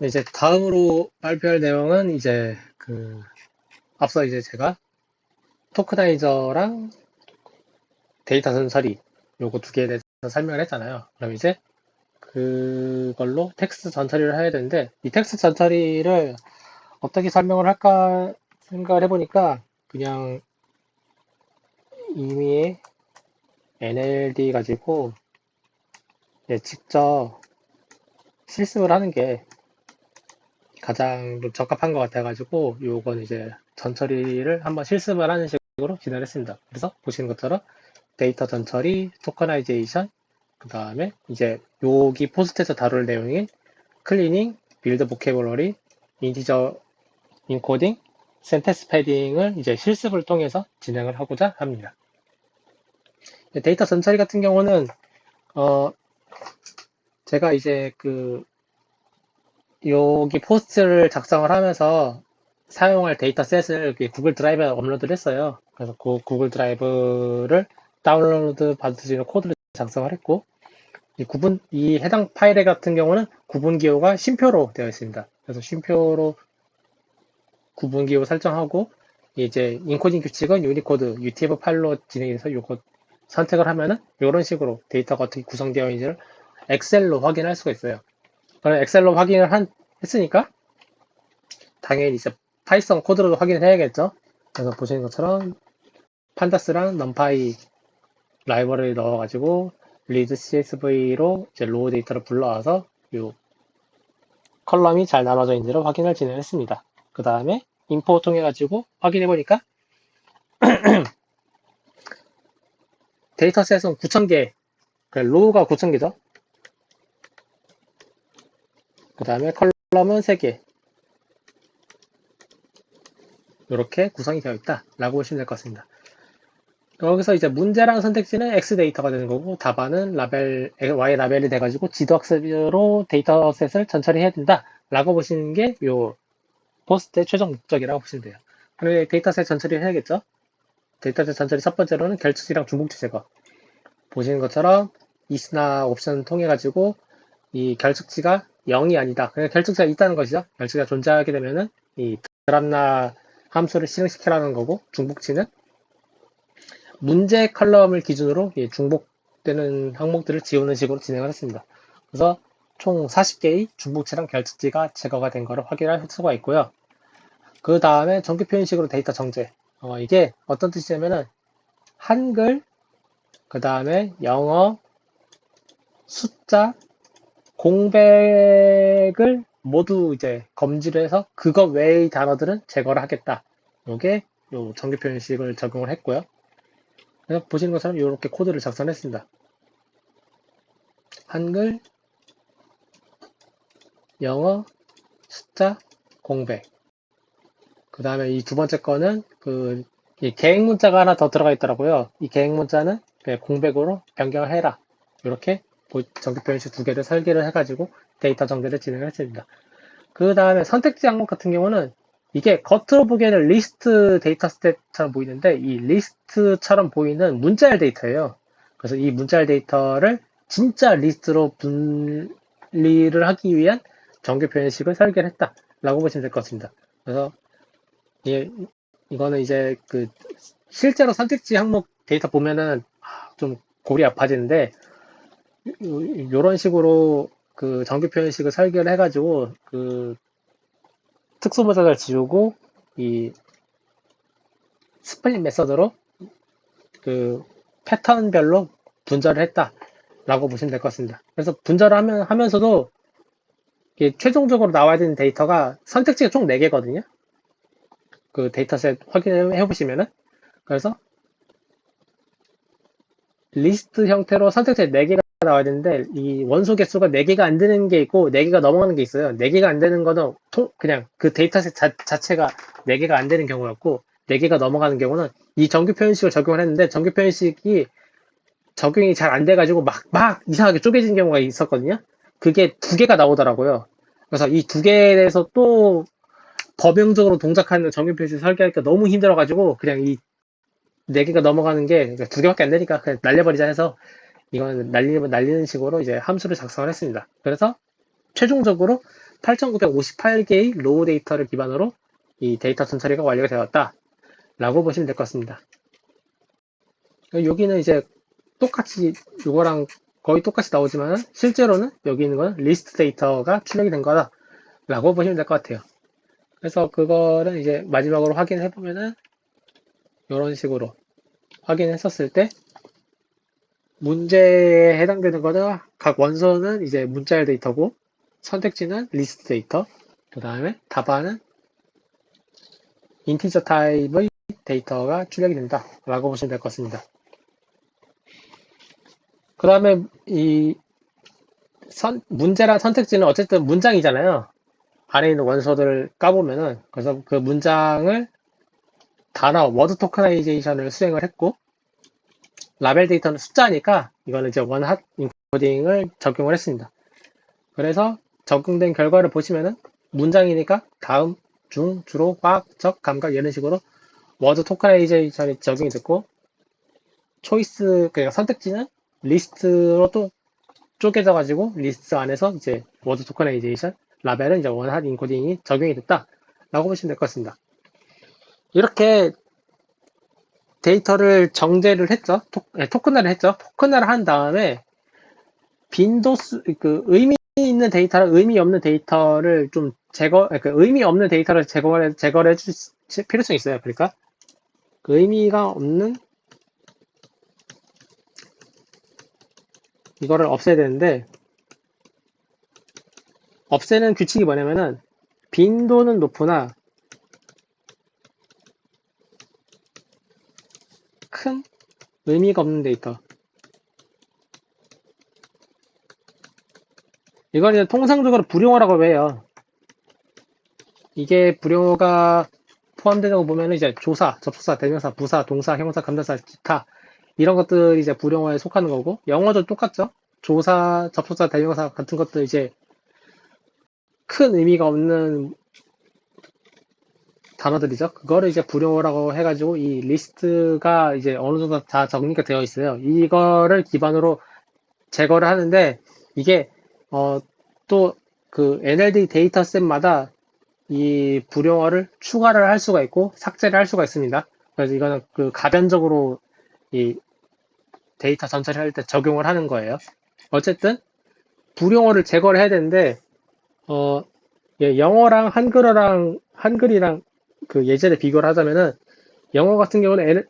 이제 다음으로 발표할 내용은 앞서 이제 제가 토크나이저랑 데이터 전처리 요거 두 개에 대해서 설명을 했잖아요. 그럼 이제 그걸로 텍스트 전처리를 해야 되는데 이 텍스트 전처리를 어떻게 설명을 할까 생각을 해보니까 그냥 이미의 NLD 가지고 직접 실습을 하는 게 가장 좀 적합한 것 같아가지고 요건 이제 전처리를 한번 실습을 하는 식으로 진행을 했습니다. 그래서 보시는 것처럼 데이터 전처리, 토커나이제이션, 그 다음에 이제 여기 포스트에서 다룰 내용인 클리닝, 빌드 보캐블러리, 인티저 인코딩, 센텐스 패딩을 이제 실습을 통해서 진행을 하고자 합니다. 데이터 전처리 같은 경우는 제가 이제 여기 포스트를 작성을 하면서 사용할 데이터셋을 구글 드라이브에 업로드를 했어요. 그래서 그 구글 드라이브를 다운로드 받을 수 있는 코드를 작성을 했고, 이 해당 파일 같은 경우는 구분 기호가 쉼표로 되어 있습니다. 그래서 쉼표로 구분 기호 설정하고, 이제 인코딩 규칙은 유니코드, UTF 파일로 진행해서 요거 선택을 하면은 이런 식으로 데이터가 어떻게 구성되어 있는지를 엑셀로 확인할 수가 있어요. 그럼 엑셀로 확인을 했으니까 당연히 이제 파이썬 코드로도 확인을 해야겠죠. 그래서 보시는 것처럼 판다스랑 넘파이 라이브러리 넣어가지고 리드 CSV로 이제 로우 데이터를 불러와서 이 컬럼이 잘 나눠져 있는지를 확인을 진행했습니다. 그 다음에 인포 통해 가지고 확인해 보니까 데이터셋은 9,000개, 로우가 9,000개죠. 그 다음에 컬럼은 3개. 이렇게 구성이 되어 있다라고 보시면 될 것 같습니다. 여기서 이제 문제라는 선택지는 X 데이터가 되는 거고 답안은 Y 라벨이 돼가지고 지도학습으로 데이터셋을 전처리해야 된다라고 보시는 게 요 포스트의 최종 목적이라고 보시면 돼요. 그리고 데이터셋 전처리를 해야겠죠? 데이터셋 전처리 첫 번째로는 결축이랑 중복지 제거. 보시는 것처럼 is나 옵션 통해 가지고 이 결축지가 0이 아니다. 그냥 결축지가 있다는 것이죠. 결축지가 존재하게 되면은 이 드랍나 함수를 실행시키라는 거고 중복치는 문제 컬럼을 기준으로 중복되는 항목들을 지우는 식으로 진행을 했습니다. 그래서 총 40개의 중복치랑 결축지가 제거가 된 것을 확인할 수가 있고요. 그 다음에 정규 표현식으로 데이터 정제. 이게 어떤 뜻이냐면은 한글, 그 다음에 영어, 숫자, 공백을 모두 이제 검지를 해서 그것 외의 단어들은 제거를 하겠다. 요게 요 정규 표현식을 적용을 했고요. 그래서 보시는 것처럼 이렇게 코드를 작성했습니다. 한글, 영어, 숫자, 공백. 그 다음에 이 두 번째 거는 이 계획 문자가 하나 더 들어가 있더라고요. 이 계획 문자는 공백으로 변경을 해라. 이렇게 정규 표현식 두 개를 설계를 해가지고 데이터 정제를 진행을 했습니다. 그 다음에 선택지 항목 같은 경우는 이게 겉으로 보기에는 리스트 데이터셋처럼 보이는데 이 리스트처럼 보이는 문자열 데이터예요. 그래서 이 문자열 데이터를 진짜 리스트로 분리를 하기 위한 정규 표현식을 설계를 했다라고 보시면 될 것 같습니다. 그래서 이거는 이제 실제로 선택지 항목 데이터 보면은 좀 골이 아파지는데 이런 식으로 정규 표현식을 설계를 해가지고 특수 모작을 지우고 이 스플릿 메서드로 패턴별로 분절을 했다라고 보시면 될 것 같습니다. 그래서 분절을 하면서도 최종적으로 나와야 되는 데이터가 선택지가 총 4개거든요. 그 데이터셋 확인해 보시면은 그래서 리스트 형태로 선택지 4개가 나와야 되는데 이 원소 개수가 4개가 안 되는 게 있고 4개가 넘어가는 게 있어요. 4개가 안 되는 거는 그냥 그 데이터셋 자체가 4개가 안 되는 경우였고 4개가 넘어가는 경우는 이 정규 표현식을 적용을 했는데 정규 표현식이 적용이 잘 안 돼가지고 막 이상하게 쪼개진 경우가 있었거든요. 그게 2개가 나오더라고요. 그래서 이 2개에 대해서 또 범용적으로 동작하는 정규 표현식 설계하기가 너무 힘들어가지고 그냥 이 4개가 넘어가는 게 2개밖에 안 되니까 그냥 날려버리자 해서 이거는 날리는 식으로 이제 함수를 작성을 했습니다. 그래서 최종적으로 8958개의 로우 데이터를 기반으로 이 데이터 전처리가 완료가 되었다. 라고 보시면 될 것 같습니다. 여기는 이제 똑같이 이거랑 거의 똑같이 나오지만 실제로는 여기 있는 건 리스트 데이터가 출력이 된 거다. 라고 보시면 될 것 같아요. 그래서 그거를 이제 마지막으로 확인해 보면은 이런 식으로 확인했었을 때 문제에 해당되는 거는 각 원소는 이제 문자열 데이터고 선택지는 리스트 데이터, 그 다음에 답안은 인티저 타입의 데이터가 출력이 된다 라고 보시면 될 것 같습니다. 그 다음에 이 문제란 선택지는 어쨌든 문장이잖아요. 안에 있는 원소들을 까보면은 그래서 그 문장을 단어 워드 토커나이제이션을 수행을 했고 라벨 데이터는 숫자니까 이거는 이제 원핫 인코딩을 적용을 했습니다. 그래서 적용된 결과를 보시면은 문장이니까 다음, 중, 주로, 꽉, 적, 감각 이런 식으로 워드 토커나이제이션이 적용이 됐고 초이스 그러니까 선택지는 리스트로 또 쪼개져 가지고 리스트 안에서 이제 워드 토커나이제이션 라벨은 이제 원핫 인코딩이 적용이 됐다 라고 보시면 될 것 같습니다. 이렇게 데이터를 정제를 했죠. 토큰화를 했죠. 토큰화를 한 다음에 빈도수, 의미 있는 데이터랑 의미 없는 데이터를 좀 의미 없는 데이터를 제거를 해줄 필요성이 있어요. 그러니까 그 의미가 없는 이거를 없애야 되는데 없애는 규칙이 뭐냐면은 빈도는 높으나 큰 의미가 없는 데이터. 이걸 이제 통상적으로 불용어라고 해요. 이게 불용어가 포함되는 보면 이제 조사, 접속사, 대명사, 부사, 동사, 형사, 감정사, 기타 이런 것들이 이제 불용어에 속하는 거고 영어도 똑같죠. 조사, 접속사, 대명사 같은 것들 이제 큰 의미가 없는 단어들이죠. 그거를 이제 불용어라고 해가지고 이 리스트가 이제 어느 정도 다 정리가 되어 있어요. 이거를 기반으로 제거를 하는데 이게 또 그 NLD 데이터셋마다 이 불용어를 추가를 할 수가 있고 삭제를 할 수가 있습니다. 그래서 이거는 그 가변적으로 이 데이터 전처리 할 때 적용을 하는 거예요. 어쨌든 불용어를 제거를 해야 되는데 영어랑 한글이랑 그 예전에 비교를 하자면은 영어 같은 경우는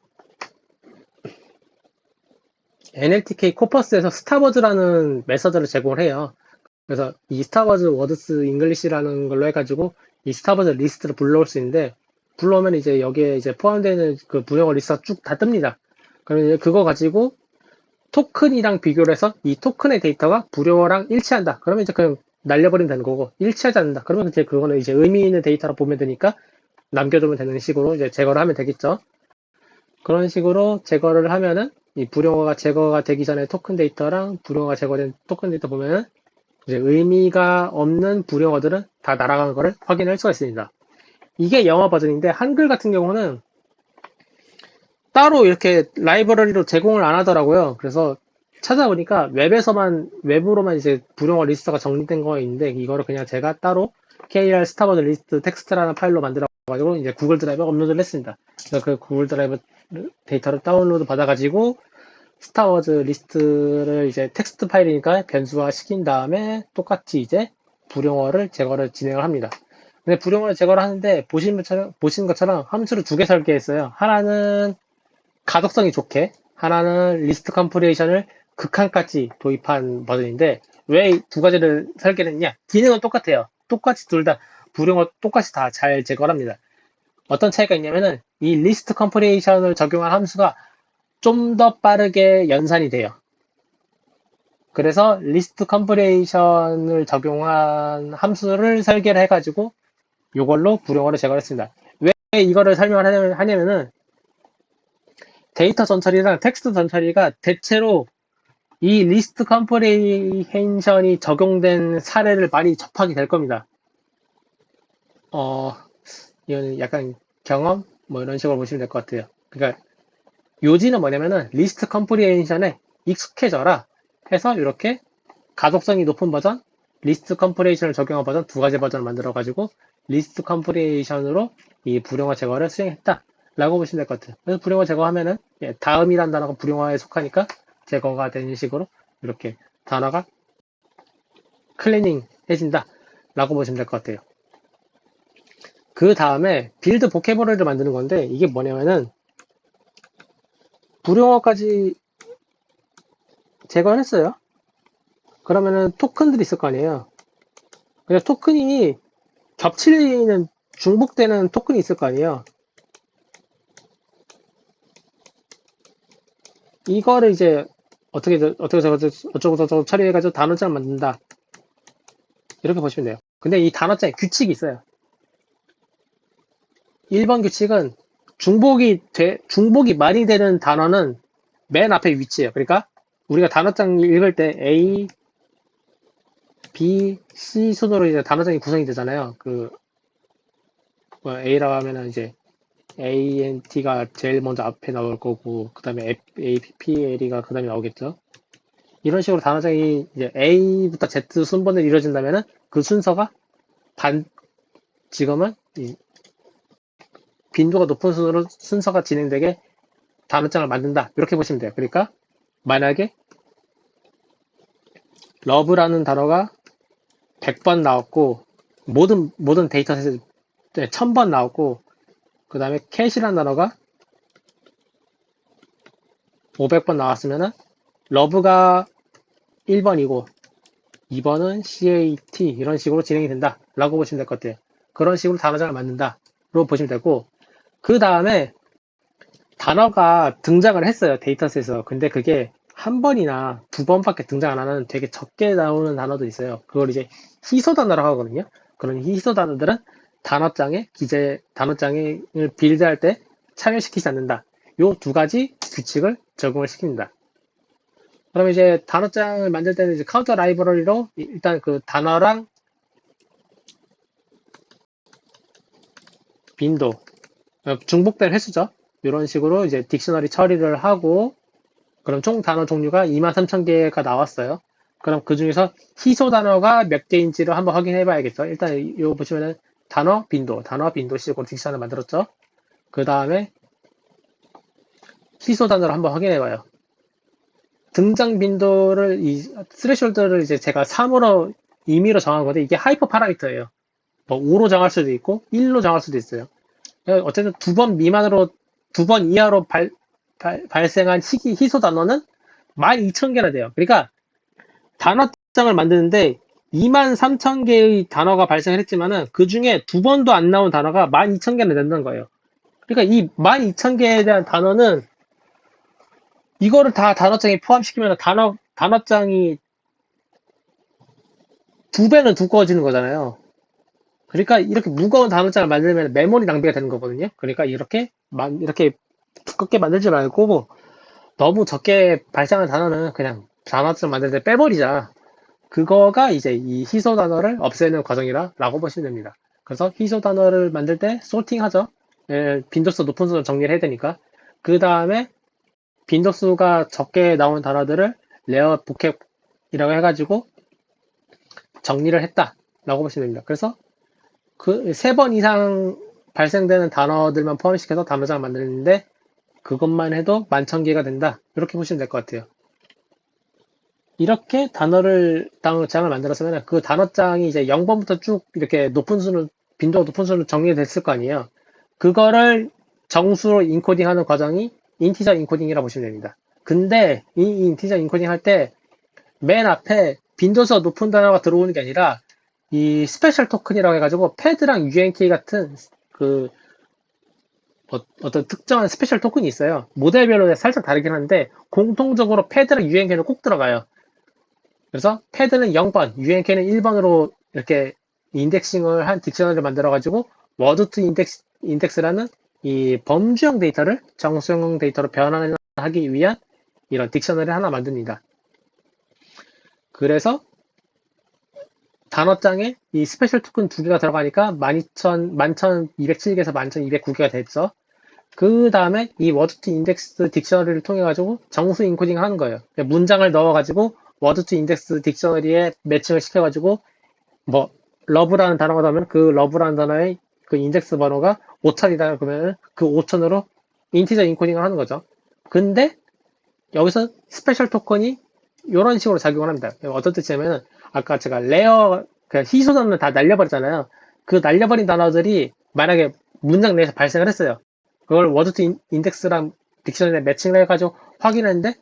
NLTK 코퍼스에서 스타버즈라는 메서드를 제공을 해요. 그래서 이 스타버즈 워드스 잉글리시라는 걸로 해가지고 이 스타버즈 리스트를 불러올 수 있는데 불러오면 이제 여기에 이제 포함되는 그 불용어 리스트가 쭉 다 뜹니다. 그러면 이제 그거 가지고 토큰이랑 비교를 해서 이 토큰의 데이터가 불용어랑 일치한다. 그러면 이제 그냥 날려버리면 되는 거고 일치하지 않는다. 그러면 이제 그거는 이제 의미 있는 데이터로 보면 되니까 남겨두면 되는 식으로 이제 제거를 하면 되겠죠. 그런 식으로 제거를 하면은 이 불용어가 제거가 되기 전에 토큰 데이터랑 불용어가 제거된 토큰 데이터 보면은 이제 의미가 없는 불용어들은 다 날아가는 거를 확인할 수가 있습니다. 이게 영어 버전인데 한글 같은 경우는 따로 이렇게 라이브러리로 제공을 안 하더라고요. 그래서 찾아보니까 웹으로만 이제 불용어 리스트가 정리된 거 있는데 이거를 그냥 제가 따로 KR 스타버드 리스트 텍스트라는 파일로 만들어가지고 이제 구글 드라이브에 업로드를 했습니다. 그래서 그 구글 드라이브 데이터를 다운로드 받아가지고 스타워즈 리스트를 이제 텍스트 파일이니까 변수화 시킨 다음에 똑같이 이제 불용어를 제거를 진행을 합니다. 근데 불용어를 제거를 하는데 보시는 것처럼 함수를 두 개 설계했어요. 하나는 가독성이 좋게, 하나는 리스트 컴프레이션을 극한까지 도입한 버전인데 왜 두 가지를 설계를 했냐? 기능은 똑같아요. 똑같이 둘 다 불용어 똑같이 다 잘 제거를 합니다. 어떤 차이가 있냐면은 이 리스트 컴프레이션을 적용한 함수가 좀 더 빠르게 연산이 돼요. 그래서 리스트 컴프레이션을 적용한 함수를 설계를 해가지고 이걸로 불용어를 제거를 했습니다. 왜 이거를 설명을 하냐면은 데이터 전처리랑 텍스트 전처리가 대체로 이 리스트 컴프레이션이 적용된 사례를 많이 접하게 될 겁니다. 이거는 약간 경험? 뭐 이런 식으로 보시면 될 것 같아요. 그러니까 요지는 뭐냐면은 리스트 컴프리hen션에 익숙해져라 해서 이렇게 가독성이 높은 버전, 리스트 컴프레이션을 적용한 버전 두 가지 버전을 만들어가지고 리스트 컴프레이션으로 이 불용어 제거를 수행했다. 라고 보시면 될 것 같아요. 그래서 불용어 제거하면은 다음이란 단어가 불용어에 속하니까 제거가 되는 식으로 이렇게 단어가 클리닝 해진다. 라고 보시면 될 것 같아요. 그 다음에 빌드 보캐버러리를 만드는 건데 이게 뭐냐면은 불용어까지 제거를 했어요. 그러면은 토큰들이 있을 거 아니에요. 그냥 토큰이 겹치는 중복되는 토큰이 있을 거 아니에요. 이거를 이제 어쩌고 저쩌고 처리해가지고 단어장을 만든다. 이렇게 보시면 돼요. 근데 이 단어장에 규칙이 있어요. 1번 규칙은 중복이 많이 되는 단어는 맨 앞에 위치해요. 그러니까 우리가 단어장 읽을 때 A, B, C 순으로 이제 단어장이 구성이 되잖아요. A라고 하면은 이제 ANT가 제일 먼저 앞에 나올 거고, 그 다음에 APPL이가 그 다음에 나오겠죠. 이런 식으로 단어장이 이제 A부터 Z 순번으로 이루어진다면은 그 순서가 지금은 빈도가 높은 순으로 순서가 진행되게 단어장을 만든다. 이렇게 보시면 돼요. 그러니까 만약에 러브라는 단어가 100번 나왔고, 모든 데이터셋에 1000번 나왔고, 그 다음에 캣이라는 단어가 500번 나왔으면은 러브가 1번이고 2번은 CAT 이런 식으로 진행이 된다 라고 보시면 될 것 같아요. 그런 식으로 단어장을 만든다 로 보시면 되고, 그 다음에 단어가 등장을 했어요, 데이터셋에서. 근데 그게 한 번이나 두 번밖에 등장 안 하는 되게 적게 나오는 단어도 있어요. 그걸 이제 희소 단어라고 하거든요. 그런 희소 단어들은 단어장을 빌드할 때 참여시키지 않는다. 요 두 가지 규칙을 적용을 시킵니다. 그럼 이제 단어장을 만들 때는 이제 카운터 라이브러리로 일단 그 단어랑 빈도, 중복된 횟수죠. 이런 식으로 이제 딕셔너리 처리를 하고, 그럼 총 단어 종류가 23,000개가 나왔어요. 그럼 그 중에서 희소 단어가 몇 개인지를 한번 확인해 봐야겠죠. 일단 이거 보시면은 단어 빈도 식으로 딕셔너를 만들었죠. 그 다음에 희소 단어를 한번 확인해 봐요. 등장 빈도를 스레숄드를 이제 제가 3으로 임의로 정한 건데 이게 하이퍼 파라미터예요. 뭐 5로 정할 수도 있고 1로 정할 수도 있어요. 어쨌든 두 번 이하로 발생한 희소 단어는 12,000개나 돼요. 그러니까 단어장을 만드는데 23,000개의 단어가 발생을 했지만은 그 중에 두 번도 안 나온 단어가 12,000개나 된다는 거예요. 그러니까 이 12,000개에 대한 단어는 이거를 다 단어장에 포함시키면 단어장이 두 배는 두꺼워지는 거잖아요. 그러니까 이렇게 무거운 단어장을 만들면 메모리 낭비가 되는 거거든요. 그러니까 이렇게 두껍게 만들지 말고 너무 적게 발생한 단어는 그냥 단어장 만들 때 빼버리자. 그거가 이제 이 희소 단어를 없애는 과정이라고 보시면 됩니다. 그래서 희소 단어를 만들 때 소팅하죠. 빈도수 높은 수로 정리를 해야 되니까. 그 다음에 빈도수가 적게 나온 단어들을 레어 보캡이라고 해가지고 정리를 했다라고 보시면 됩니다. 그래서 그 세 번 이상 발생되는 단어들만 포함시켜서 단어장을 만드는데 그것만 해도 11,000개가 된다. 이렇게 보시면 될 것 같아요. 이렇게 단어장을 만들었으면 그 단어장이 이제 0번부터 쭉 이렇게 빈도가 높은 수로 정리됐을 거 아니에요. 그거를 정수로 인코딩하는 과정이 인티저 인코딩이라고 보시면 됩니다. 근데 이 인티저 인코딩 할 때 맨 앞에 빈도수가 높은 단어가 들어오는 게 아니라 이 스페셜 토큰이라고 해가지고 패드랑 UNK 같은 어떤 특정한 스페셜 토큰이 있어요. 모델별로 살짝 다르긴 한데 공통적으로 패드랑 UNK는 꼭 들어가요. 그래서 패드는 0번, UNK는 1번으로 이렇게 인덱싱을 한 딕셔너리를 만들어가지고 워드 투 인덱스라는 이 범주형 데이터를 정수형 데이터로 변환하기 위한 이런 딕셔너리 하나 만듭니다. 그래서 단어장에 이 스페셜 토큰 두 개가 들어가니까 11,207개에서 11,209개가 됐죠. 그 다음에 이 워드 투 인덱스 딕셔너리를 통해 가지고 정수 인코딩을 하는 거예요. 문장을 넣어 가지고 워드 투 인덱스 딕셔너리에 매칭을 시켜 가지고 뭐 러브라는 단어가 나오면 그 러브라는 단어의 그 인덱스 번호가 5000이다 그러면 그 5000으로 인티저 인코딩을 하는 거죠. 근데 여기서 스페셜 토큰이 이런 식으로 작용을 합니다. 어떤 뜻이냐면 아까 제가 레어 그 희소 단어를 다 날려버렸잖아요. 그 날려버린 단어들이 만약에 문장 내에서 발생을 했어요. 그걸 워드 투 인덱스랑 딕셔너리에 매칭을 해가지고 확인했는데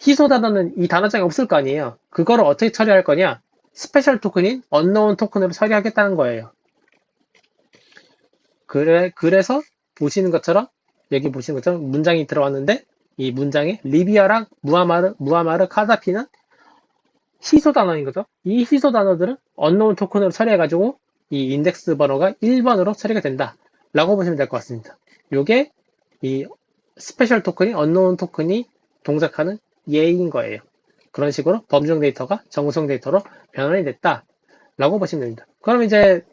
희소 단어는 이 단어장에 없을 거 아니에요. 그거를 어떻게 처리할 거냐? 스페셜 토큰인 언노운 토큰으로 처리하겠다는 거예요. 그래서 보시는 것처럼 여기 보시는 것처럼 문장이 들어왔는데 이 문장에 리비아랑 무하마르, 카다피는 희소 단어인 거죠. 이 희소 단어들은 언노운 토큰으로 처리해가지고 이 인덱스 번호가 1번으로 처리가 된다. 라고 보시면 될 것 같습니다. 요게 이 스페셜 토큰이 언노운 토큰이 동작하는 예인 거예요. 그런 식으로 범중 데이터가 정성 데이터로 변환이 됐다. 라고 보시면 됩니다. 그럼 이제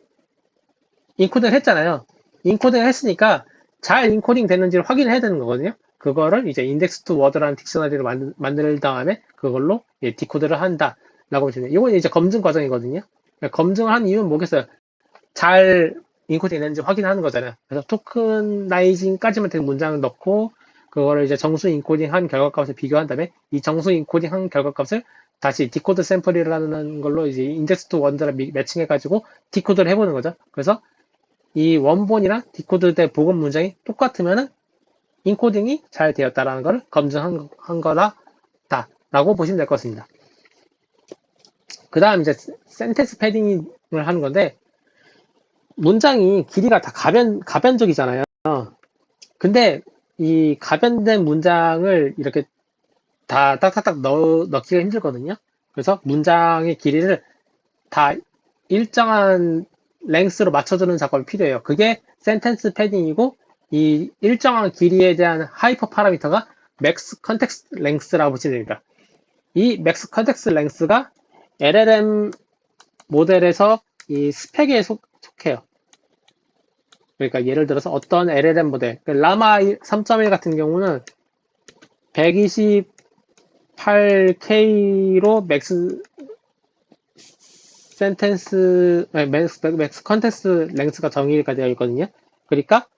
인코딩을 했잖아요. 인코딩을 했으니까 잘 인코딩 됐는지를 확인해야 되는 거거든요. 그거를 이제 인덱스 투 워드라는 딕셔너리를 만들 다음에 그걸로 디코드를 한다. 라고 보시면 돼요. 이건 이제 검증 과정이거든요. 검증을 한 이유는 뭐겠어요? 잘 인코딩 됐는지 확인하는 거잖아요. 그래서 토큰라이징까지만 된 문장을 넣고 그거를 이제 정수 인코딩 한 결과값을 비교한 다음에 이 정수 인코딩 한 결과값을 다시 디코드 샘플이라는 걸로 이제 인덱스 투 워드랑 매칭해가지고 디코드를 해보는 거죠. 그래서 이 원본이랑 디코드 때 복원 문장이 똑같으면은 인코딩이 잘 되었다라는 걸 검증한 거다라고 보시면 될 것 같습니다. 그 다음 이제 센텐스 패딩을 하는 건데 문장이 길이가 다 가변적이잖아요. 근데 이 가변된 문장을 이렇게 다 딱딱딱 넣기가 힘들거든요. 그래서 문장의 길이를 다 일정한 랭스로 맞춰주는 작업이 필요해요. 그게 센텐스 패딩이고 이 일정한 길이에 대한 하이퍼 파라미터가 맥스 컨텍스트 랭스라고 보시면 됩니다. 이 맥스 컨텍스트 랭스가 LLM 모델에서 이 스펙에 속해요. 그러니까 예를 들어서 어떤 LLM 모델, 라마 3.1 같은 경우는 128K로 맥스 맥스 컨텍스트 랭스가 정의가 되어 있거든요. 그러니까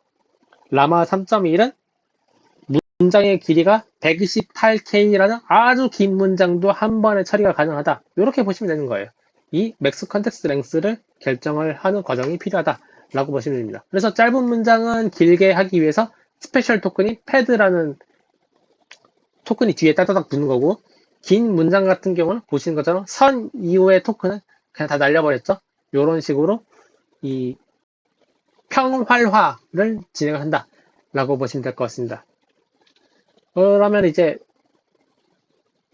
라마 3.1은 문장의 길이가 128K라는 아주 긴 문장도 한 번에 처리가 가능하다. 이렇게 보시면 되는 거예요. 이 맥스 컨텍스트 랭스를 결정을 하는 과정이 필요하다라고 보시면 됩니다. 그래서 짧은 문장은 길게 하기 위해서 스페셜 토큰이 패드라는 토큰이 뒤에 따다닥 붙는 거고 긴 문장 같은 경우는 보시는 것처럼 선 이후의 토큰은 그냥 다 날려버렸죠. 이런 식으로 이 평활화를 진행을 한다라고 보시면 될 것 같습니다. 그러면 이제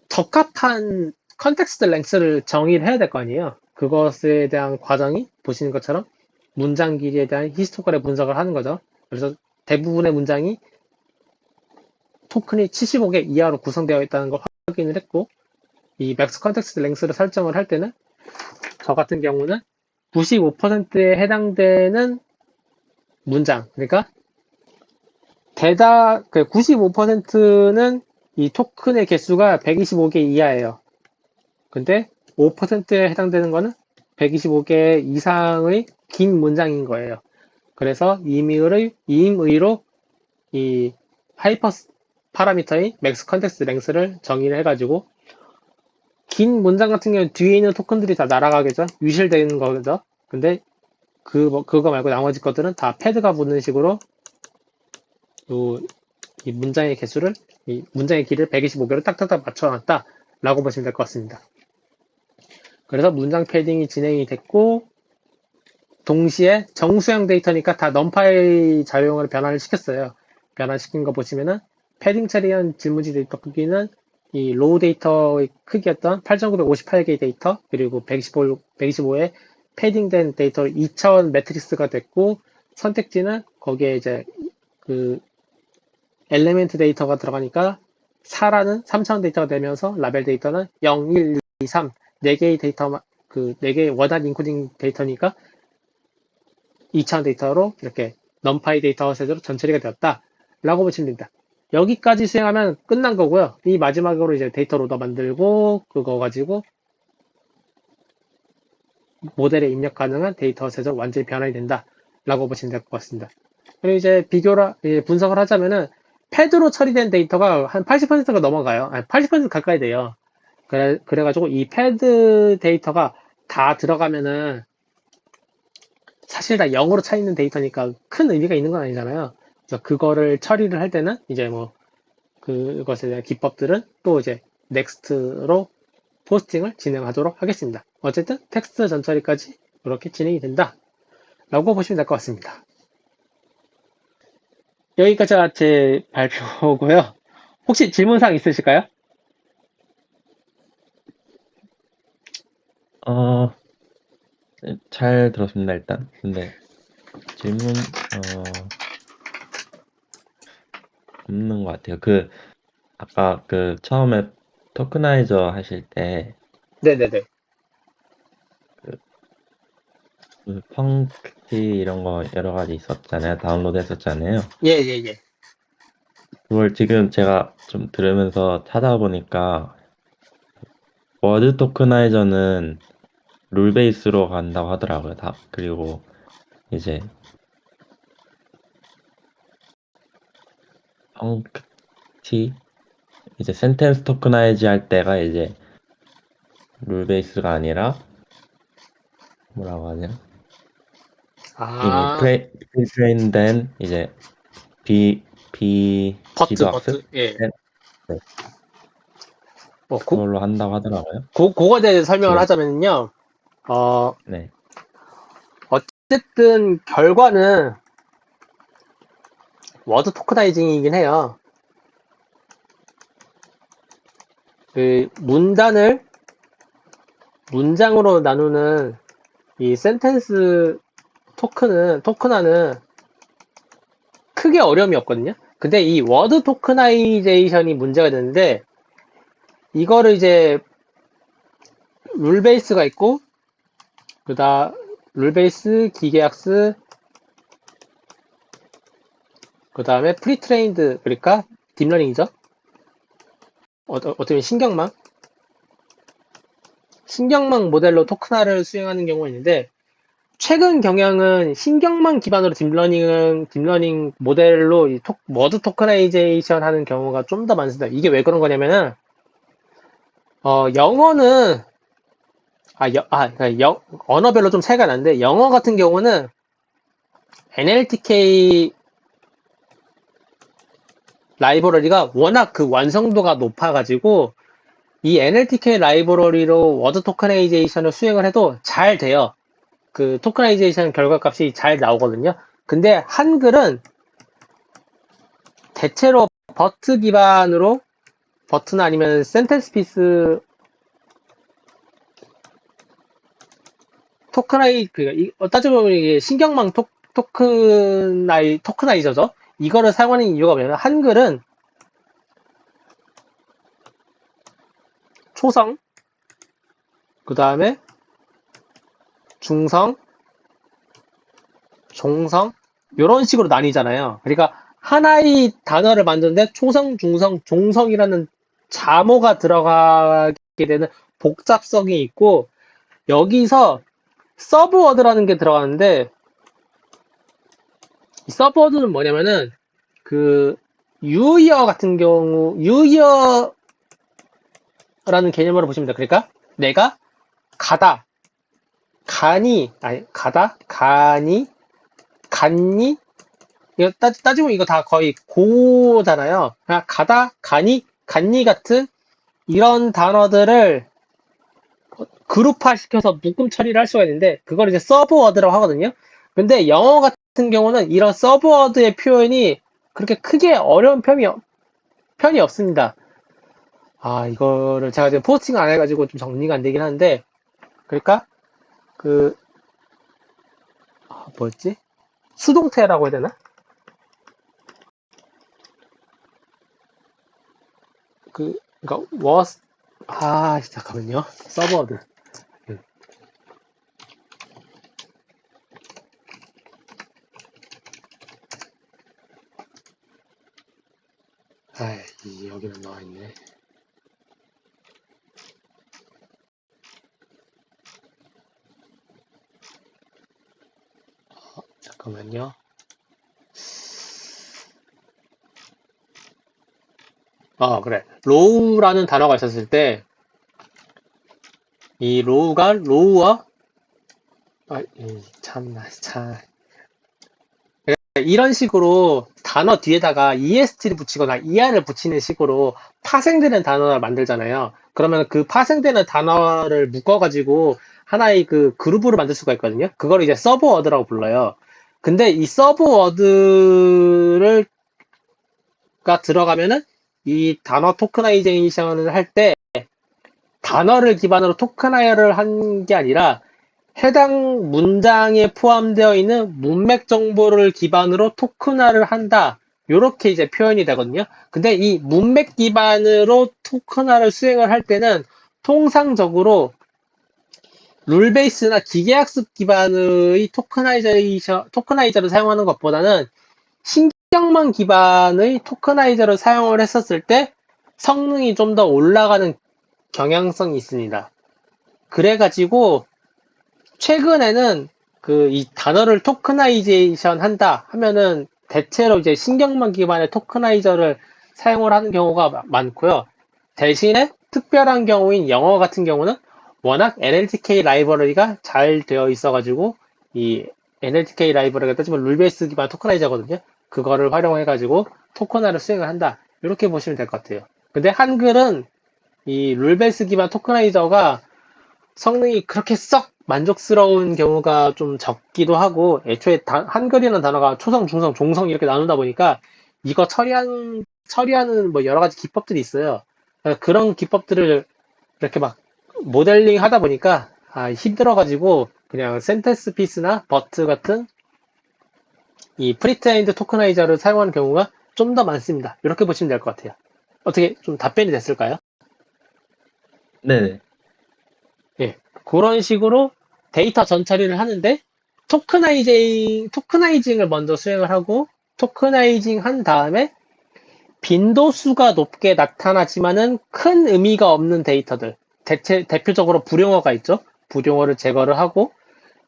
적합한 컨텍스트 랭스를 정의를 해야 될 거 아니에요. 그것에 대한 과정이 보시는 것처럼 문장 길이에 대한 히스토그램 분석을 하는 거죠. 그래서 대부분의 문장이 토큰이 75개 이하로 구성되어 있다는 걸 확인을 했고 이 맥스 컨텍스트 랭스를 설정을 할 때는 저 같은 경우는 95%에 해당되는 문장 그러니까 대답 95%는 이 토큰의 개수가 125개 이하예요. 근데 5%에 해당되는 거는 125개 이상의 긴 문장인 거예요. 그래서 임의로 이 하이퍼 파라미터의 맥스 컨텍스트 랭스를 정의를 해가지고 긴 문장 같은 경우는 뒤에 있는 토큰들이 다 날아가겠죠. 유실되는 거죠. 근데 그거 말고 나머지 것들은 다 패드가 붙는 식으로 이 문장의 개수를 이 문장의 길이를 125개로 딱딱딱 맞춰놨다라고 보시면 될 것 같습니다. 그래서 문장 패딩이 진행이 됐고 동시에 정수형 데이터니까 다 넘파이 자용을 변환을 시켰어요. 변환시킨 거 보시면은 패딩 처리한 질문지 데이터 크기는 이 로우 데이터의 크기였던 8,958개의 데이터 그리고 125의 패딩된 데이터 2차원 매트릭스가 됐고 선택지는 거기에 이제 그 엘리멘트 데이터가 들어가니까 4라는 3차원 데이터가 되면서 라벨 데이터는 0, 1, 2, 3 4개의 데이터 그 4개의 원활 인코딩 데이터니까 2차원 데이터로 이렇게 넘파이 데이터 셋으로 전처리가 되었다라고 보시면 됩니다. 여기까지 수행하면 끝난 거고요. 이 마지막으로 이제 데이터 로더 만들고 그거 가지고 모델에 입력 가능한 데이터셋으로 완전히 변환이 된다. 라고 보시면 될 것 같습니다. 그리고 이제 비교를, 분석을 하자면은, 패드로 처리된 데이터가 한 80%가 넘어가요. 아니, 80% 가까이 돼요. 그래가지고 이 패드 데이터가 다 들어가면은, 사실 다 0으로 차 있는 데이터니까 큰 의미가 있는 건 아니잖아요. 그래서 그거를 처리를 할 때는 이제 뭐, 그것에 대한 기법들은 또 이제 넥스트로 포스팅을 진행하도록 하겠습니다. 어쨌든 텍스트 전처리까지 이렇게 진행이 된다 라고 보시면 될 것 같습니다. 여기까지가 제 발표고요. 혹시 질문사항 있으실까요? 어, 잘 들었습니다, 일단. 근데 질문, 없는 것 같아요. 아까 처음에 토크나이저 하실 때, 네네네. 그, 펑크티 이런 거 여러 가지 있었잖아요. 다운로드 했었잖아요. 예예예. 그걸 지금 제가 좀 들으면서 찾아보니까, 워드 토크나이저는 룰 베이스로 간다고 하더라고요. 그리고 이제 펑크티, 이제 센텐스 토크나이즈 할 때가 이제 룰 베이스가 아니라 뭐라고 하냐? 이미 아, 프리트레인된 이제 지도학습 버트. 예. 네, 네, 뭐, 그걸로 한다고 하더라고요. 그거에 대해 설명을 지금 하자면요. 어, 네, 어쨌든 결과는 워드 토크나이징이긴 해요. 그 문장으로 나누는 이 센텐스 토큰화는 크게 어려움이 없거든요. 근데 이 워드 토크나이제이션이 문제가 되는데 이거를 이제 룰 베이스가 있고 그다 룰 베이스, 기계학습, 그 다음에 프리트레인드 그러니까 딥러닝이죠. 어떻게 보면 신경망 모델로 토큰화를 수행하는 경우가 있는데 최근 경향은 신경망 기반으로 딥러닝 모델로 워드 토크나이제이션 하는 경우가 좀 더 많습니다. 이게 왜 그런 거냐면은 영어는 그러니까 언어별로 좀 차이가 나는데 영어 같은 경우는 NLTK 라이브러리가 워낙 그 완성도가 높아가지고 이 NLTK 라이브러리로 워드 토크나이제이션을 수행을 해도 잘 돼요. 그 토크나이제이션 결과값이 잘 나오거든요. 근데 한글은 대체로 버트 기반으로 버트나 아니면 센텐스 피스 따져보면 이게 신경망 토크나이저죠. 이거를 사용하는 이유가 뭐냐면 한글은 초성, 그 다음에 중성, 종성 이런 식으로 나뉘잖아요. 그러니까 하나의 단어를 만드는데 초성, 중성, 종성이라는 자모가 들어가게 되는 복잡성이 있고 여기서 서브워드라는 게 들어가는데 이 서브워드는 뭐냐면은 그 유의어 같은 경우 유의어라는 개념으로 보시면 됩니다. 그러니까 내가 가다, 가니, 갔니 이거 따지면 이거 다 거의 고잖아요. 그냥 가다, 가니, 갔니 같은 이런 단어들을 그룹화 시켜서 묶음 처리를 할 수가 있는데 그걸 이제 서브워드라고 하거든요. 근데 영어 같은 경우는 이런 서브워드의 표현이 그렇게 크게 어려운 편이 없습니다. 이거를 제가 지금 포스팅 안 해가지고 좀 정리가 안 되긴 하는데 그러니까 그 뭐였지? 수동태라고 해야 되나? 그러니까 잠깐만요. 서브워드. 음. 여기는 나와 있네. 잠깐만요. 그래. 로우라는 단어가 있었을 때, 이 로우와, 참나, 참. 이런 식으로 단어 뒤에다가 EST를 붙이거나 ER을 붙이는 식으로 파생되는 단어를 만들잖아요. 그러면 그 파생되는 단어를 묶어가지고 하나의 그 그룹으로 만들 수가 있거든요. 그걸 이제 서브워드라고 불러요. 근데 이 서브워드를 가 들어가면은 이 단어 토크나이제이션을 할 때 단어를 기반으로 토크나이어를 한 게 아니라 해당 문장에 포함되어 있는 문맥 정보를 기반으로 토큰화를 한다. 요렇게 이제 표현이 되거든요. 근데 이 문맥 기반으로 토큰화를 수행을 할 때는 통상적으로 룰 베이스나 기계학습 기반의 토크나이저를 사용하는 것보다는 신경망 기반의 토크나이저를 사용을 했었을 때 성능이 좀 더 올라가는 경향성이 있습니다. 그래가지고 최근에는 그 이 단어를 토크나이제이션 한다 하면은 대체로 이제 신경망 기반의 토크나이저를 사용을 하는 경우가 많고요. 대신에 특별한 경우인 영어 같은 경우는 워낙 NLTK 라이브러리가 잘 되어 있어가지고 이 NLTK 라이브러리가 따지면 룰베이스 기반 토크나이저거든요. 그거를 활용해가지고 토크나를 수행을 한다. 이렇게 보시면 될 것 같아요. 근데 한글은 이 룰베이스 기반 토크나이저가 성능이 그렇게 썩 만족스러운 경우가 좀 적기도 하고, 애초에 한글이라는 단어가 초성, 중성, 종성 이렇게 나누다 보니까 이거 처리하는 뭐 여러 가지 기법들이 있어요. 그런 기법들을 이렇게 막 모델링 하다 보니까 힘들어가지고 그냥 센텐스 피스나 버트 같은 이 프리트레인드 토크나이저를 사용하는 경우가 좀 더 많습니다. 이렇게 보시면 될 것 같아요. 어떻게 좀 답변이 됐을까요? 네네. 예, 그런 식으로 데이터 전처리를 하는데 토크나이징을 먼저 수행을 하고 토크나이징 한 다음에 빈도수가 높게 나타나지만은 큰 의미가 없는 데이터들 대표적으로 불용어가 있죠. 불용어를 제거를 하고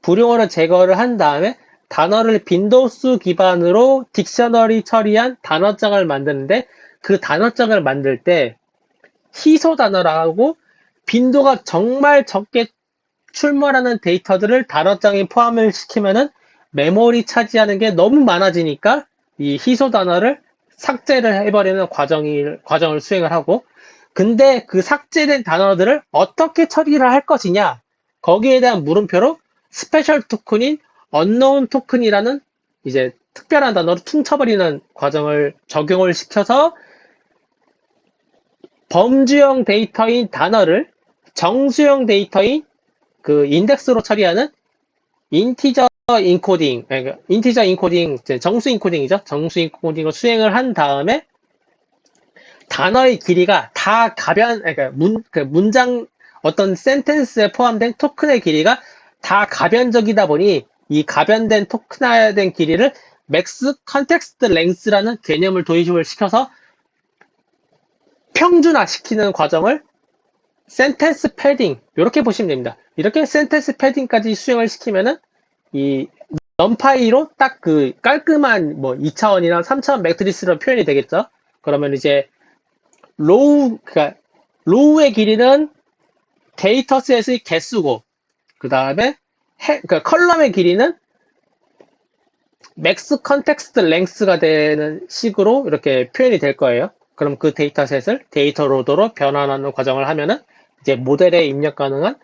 불용어를 제거를 한 다음에 단어를 빈도수 기반으로 딕셔너리 처리한 단어장을 만드는데 그 단어장을 만들 때 희소 단어라고 빈도가 정말 적게 출몰하는 데이터들을 단어장에 포함을 시키면은 메모리 차지하는 게 너무 많아지니까 이 희소 단어를 삭제를 해버리는 과정을 수행을 하고 근데 그 삭제된 단어들을 어떻게 처리를 할 것이냐 거기에 대한 물음표로 스페셜 토큰인 언노운 토큰이라는 이제 특별한 단어로 퉁쳐버리는 과정을 적용을 시켜서 범주형 데이터인 단어를 정수형 데이터인 그 인덱스로 처리하는 인티저 인코딩, 그러니까 인티저 인코딩, 정수 인코딩이죠. 정수 인코딩을 수행을 한 다음에 단어의 길이가 다 그러니까 문장 어떤 센텐스에 포함된 토큰의 길이가 다 가변적이다 보니 이 가변된 토큰화된 길이를 맥스 컨텍스트 랭스라는 개념을 도입을 시켜서 평준화 시키는 과정을 센텐스 패딩 이렇게 보시면 됩니다. 이렇게 센텐스 패딩까지 수행을 시키면은 이 넘파이로 딱 그 깔끔한 뭐 2차원이나 3차원 매트리스로 표현이 되겠죠. 그러면 이제 그러니까 로우의 길이는 데이터셋의 개수고 그 다음에 그러니까 컬럼의 길이는 맥스 컨텍스트 랭스가 되는 식으로 이렇게 표현이 될 거예요. 그럼 그 데이터셋을 데이터 로더로 변환하는 과정을 하면은 이제 모델에 입력 가능한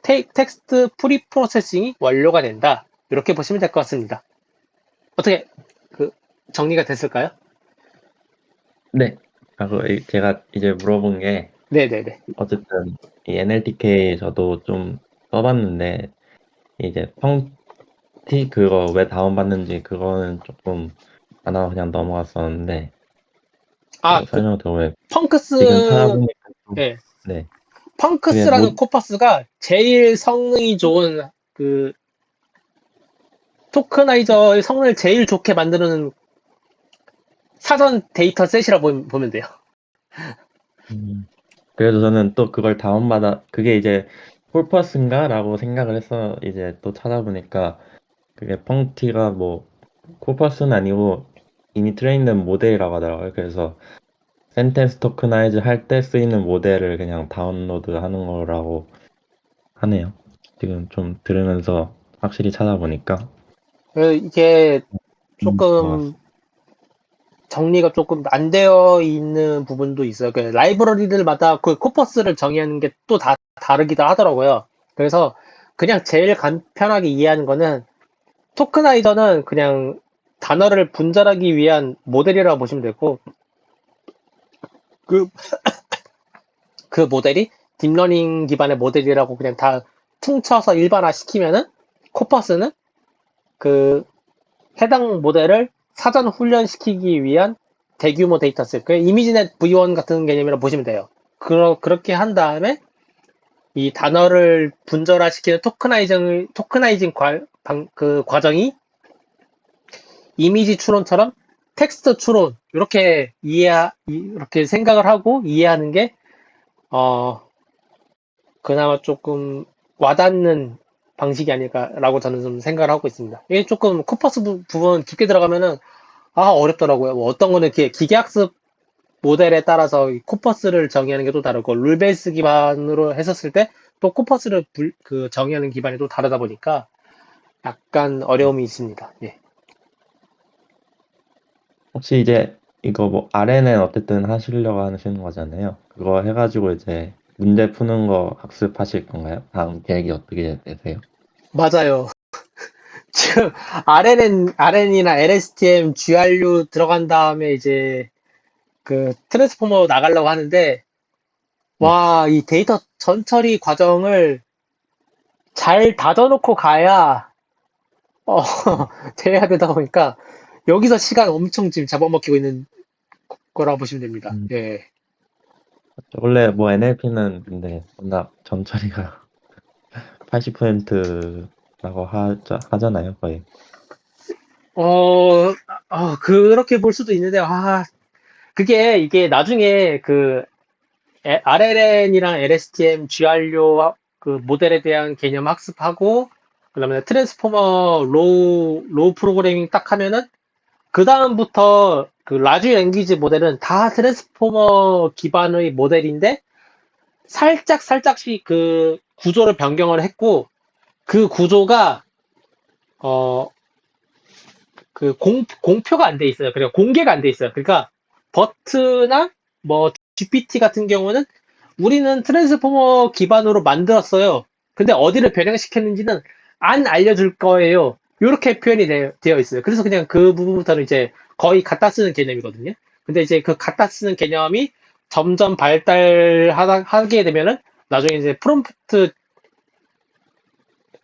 텍스트 프리 프로세싱이 완료가 된다. 이렇게 보시면 될 것 같습니다. 어떻게 그 정리가 됐을까요? 네. 제가 이제 물어본 게, 네네네. 어쨌든, 이 NLTK 저도 좀 써봤는데, 이제 그거 왜 다운받는지 그거는 조금 안 하고 그냥 넘어갔었는데, 그 설명 들어보면, 지금 펑크스, 찾아보니까 좀, 예, 네. 그게 펑크스라는 코퍼스가 제일 성능이 좋은 그 토크나이저의 성능을 제일 좋게 만드는 사전 데이터 셋이라 보면 돼요. 음, 그래도 저는 또 그걸 그게 이제 폴퍼스인가? 라고 생각을 해서 이제 또 찾아보니까 그게 펑티가 뭐 코퍼스는 아니고 이미 트레이는 모델이라고 하더라고요. 그래서 센텐스 토크나이즈 할 때 쓰이는 모델을 그냥 다운로드 하는 거라고 하네요. 지금 좀 들으면서 확실히 찾아보니까 이게 것 조금 정리가 조금 안 되어 있는 부분도 있어요. 그 라이브러리들마다 그 코퍼스를 정의하는 게 또 다 다르기도 하더라고요. 그래서 그냥 제일 간편하게 이해하는 거는 토크나이저는 그냥 단어를 분절하기 위한 모델이라고 보시면 되고 그, 그 모델이 딥러닝 기반의 모델이라고 그냥 다 퉁쳐서 일반화 시키면은 코퍼스는 그 해당 모델을 사전 훈련시키기 위한 대규모 데이터셋, 그 이미지넷 V1 같은 개념이라고 보시면 돼요. 그렇게 한 다음에 이 단어를 분절화시키는 그 과정이 이미지 추론처럼 텍스트 추론, 이렇게 생각을 하고 이해하는 게, 어, 그나마 조금 와닿는 방식이 아닐까라고 저는 좀 생각을 하고 있습니다. 이게 조금 코퍼스 부분 깊게 들어가면은 어렵더라고요. 뭐 어떤 거는 이렇게 기계학습 모델에 따라서 이 코퍼스를 정의하는 게 또 다르고, 룰베이스 기반으로 했었을 때 또 코퍼스를 정의하는 기반이 또 다르다 보니까 약간 어려움이 있습니다. 예. 혹시 이제 이거 뭐 RNN 어쨌든 하시려고 하시는 거잖아요. 그거 해가지고 이제 문제 푸는 거 학습하실 건가요? 다음 계획이 어떻게 되세요? 맞아요. 지금 RN이나 LSTM, GRU 들어간 다음에 이제 그 트랜스포머 나가려고 하는데, 네. 와, 이 데이터 전처리 과정을 잘 다져놓고 가야, 어, 돼야 되다 보니까, 여기서 시간 엄청 지금 잡아먹히고 있는 거라고 보시면 됩니다. 음, 예. 원래 뭐 NLP는 근데 워낙 점처리가 80%라고 하잖아요, 거의. 어, 그렇게 볼 수도 있는데, 이게 나중에 RLN이랑 LSTM, GRU 그 모델에 대한 개념 학습하고, 그 다음에 트랜스포머 로우 프로그래밍 딱 하면은, 그 다음부터 그 라지 랭귀지 모델은 다 트랜스포머 기반의 모델인데, 살짝씩 그 구조를 변경을 했고, 그 구조가, 어, 공표가 안 돼 있어요. 그러니까 공개가 안 돼 있어요. 그러니까 버트나 뭐 GPT 같은 경우는 우리는 트랜스포머 기반으로 만들었어요. 근데 어디를 변형시켰는지는 안 알려줄 거예요. 이렇게 표현이 되어 있어요. 그래서 그냥 그 부분부터는 이제 거의 갖다 쓰는 개념이거든요. 근데 이제 그 갖다 쓰는 개념이 점점 발달하게 되면은 나중에 이제 프롬프트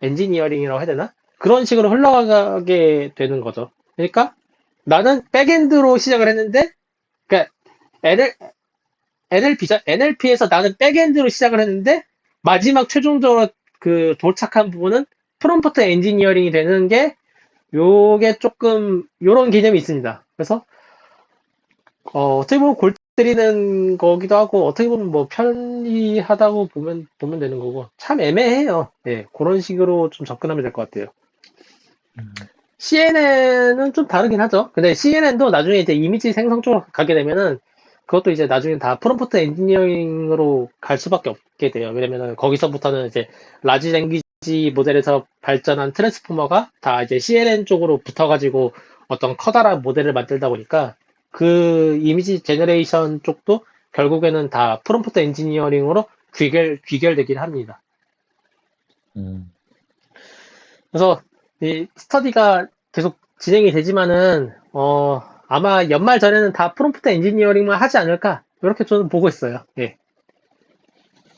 엔지니어링이라고 해야 되나? 그런 식으로 흘러가게 되는 거죠. 그러니까 나는 백엔드로 시작을 했는데, 그러니까 NLP죠. NLP에서 나는 백엔드로 시작을 했는데, 마지막 최종적으로 그 도착한 부분은 프롬프트 엔지니어링이 되는 게, 요게 조금, 요런 개념이 있습니다. 그래서, 어떻게 보면 골 때리는 거기도 하고, 어떻게 보면 뭐 편리하다고 보면 되는 거고, 참 애매해요. 예, 그런 식으로 좀 접근하면 될 것 같아요. 음. CNN은 좀 다르긴 하죠. 근데 CNN도 나중에 이제 이미지 생성 쪽으로 가게 되면은 그것도 이제 나중에 다 프롬프트 엔지니어링으로 갈 수밖에 없게 돼요. 왜냐면은 거기서부터는 이제 라지 랭귀지 모델에서 발전한 트랜스포머가 다 이제 CNN 쪽으로 붙어가지고 어떤 커다란 모델을 만들다 보니까 그 이미지 제너레이션 쪽도 결국에는 다 프롬프트 엔지니어링으로 귀결되긴 합니다. 음. 그래서 이 스터디가 계속 진행이 되지만은 아마 연말 전에는 다 프롬프트 엔지니어링만 하지 않을까 이렇게 저는 보고 있어요. 예.